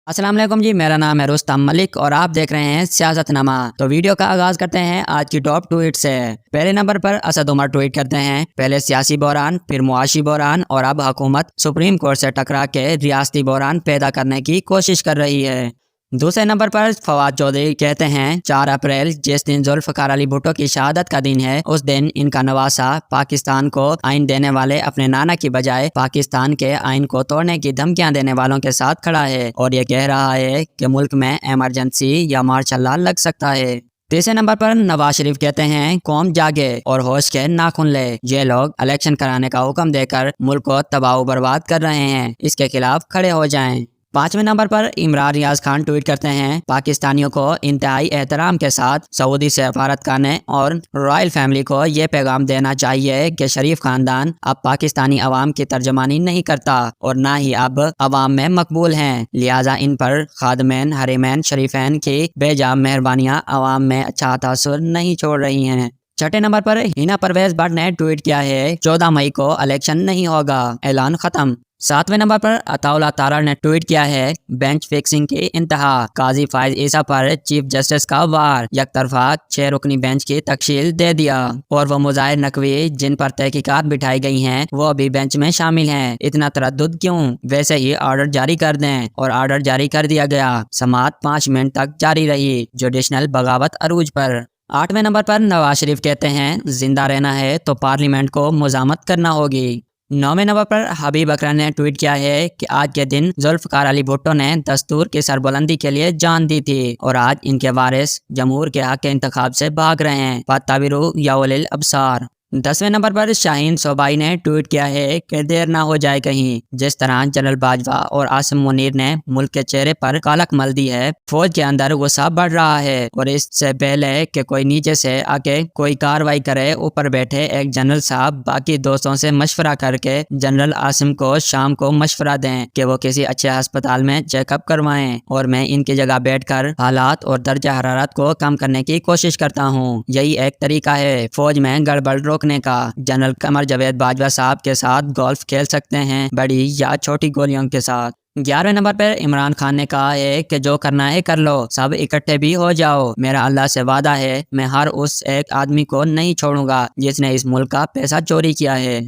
अस्सलाम वालेकुम जी, मेरा नाम है रुस्तम मलिक और आप देख रहे हैं सियासत नमा। तो वीडियो का आगाज करते हैं आज की टॉप ट्वीट से। पहले नंबर पर असद उमर ट्वीट करते हैं, पहले सियासी बहरान, फिर मुआशी बहरान और अब हुकूमत सुप्रीम कोर्ट से टकरा के रियासती बहरान पैदा करने की कोशिश कर रही है। दूसरे नंबर पर फवाद चौधरी कहते हैं 4 अप्रैल जिस दिन जुल्फ़िकार अली भुट्टो की शहादत का दिन है, उस दिन इनका नवासा पाकिस्तान को आइन देने वाले अपने नाना की बजाय पाकिस्तान के आइन को तोड़ने की धमकियां देने वालों के साथ खड़ा है और ये कह रहा है कि मुल्क में इमरजेंसी या मार्शल लॉ लग सकता है। तीसरे नंबर पर नवाज शरीफ कहते हैं कौम जागे और होश के नाखून ले, ये लोग इलेक्शन कराने का हुक्म देकर मुल्क को तबाह बर्बाद कर रहे हैं, इसके खिलाफ खड़े हो जाएं। पांचवें नंबर पर इमरान रियाज खान ट्वीट करते हैं पाकिस्तानियों को इंतहाई एहतराम के साथ सऊदी सफारत खाने और रॉयल फैमिली को ये पैगाम देना चाहिए कि शरीफ खानदान अब पाकिस्तानी अवाम की तर्जमानी नहीं करता और ना ही अब अवाम में मकबूल हैं, लिहाजा इन पर खादमैन हरीमैन शरीफैन की बेजा मेहरबानियां अवाम में अच्छा तासुर नहीं छोड़ रही हैं। छठे नंबर पर हिना परवेज भट्ट ने ट्वीट किया है 14 मई को इलेक्शन नहीं होगा, ऐलान खत्म। सातवें नंबर पर अताउल्लाह तारा ने ट्वीट किया है बेंच फिक्सिंग की इंतहा, काजी फायज ईसा पर चीफ जस्टिस का वार, यकतरफा 6 रुकनी बेंच की तकशील दे दिया और वो मुजाहिर नकवी जिन पर तहकीकात बिठाई गई हैं वो भी बेंच में शामिल हैं, इतना तरद्दुद क्यों, वैसे ही ऑर्डर जारी कर दें। और ऑर्डर जारी कर दिया गया, समाअत 5 मिनट तक जारी रही, जुडिशनल बगावत अरूज पर। 8वें नंबर पर नवाज शरीफ कहते हैं जिंदा रहना है तो पार्लियामेंट को मुजामत करना होगी। 9वें नंबर पर हबीब अकरम ने ट्वीट किया है कि आज के दिन जुल्फ़िकार अली भुट्टो ने दस्तूर की सरबुलंदी के लिए जान दी थी और आज इनके वारिस जमहूर के हक के इंतखाब से भाग रहे हैं, फत्ताबिरू या उलिल अब्सार। 10वें नंबर पर शाहीन सोबाई ने ट्वीट किया है कि देर ना हो जाए कहीं, जिस तरह जनरल बाजवा और आसिम मुनीर ने मुल्क के चेहरे पर कालक मल दी है, फौज के अंदर गुस्सा बढ़ रहा है और इससे पहले कि कोई नीचे से आके कोई कार्रवाई करे, ऊपर बैठे एक जनरल साहब बाकी दोस्तों से मशवरा करके जनरल आसिम को शाम को मशवरा दें कि वो किसी अच्छे अस्पताल में चेकअप करवाएं और मैं इनकी जगह बैठकर हालात और दर्जा हरारत को कम करने की कोशिश करता हूँ। यही एक तरीका है फौज में गड़बड़ रोकने का। जनरल कमर जावेद बाजवा साहब के साथ गोल्फ खेल सकते हैं, बड़ी या छोटी गोलियों के साथ। 11वें नंबर पर इमरान खान ने कहा है कि जो करना है कर लो, सब इकट्ठे भी हो जाओ, मेरा अल्लाह से वादा है मैं हर उस एक आदमी को नहीं छोड़ूंगा जिसने इस मुल्क का पैसा चोरी किया है।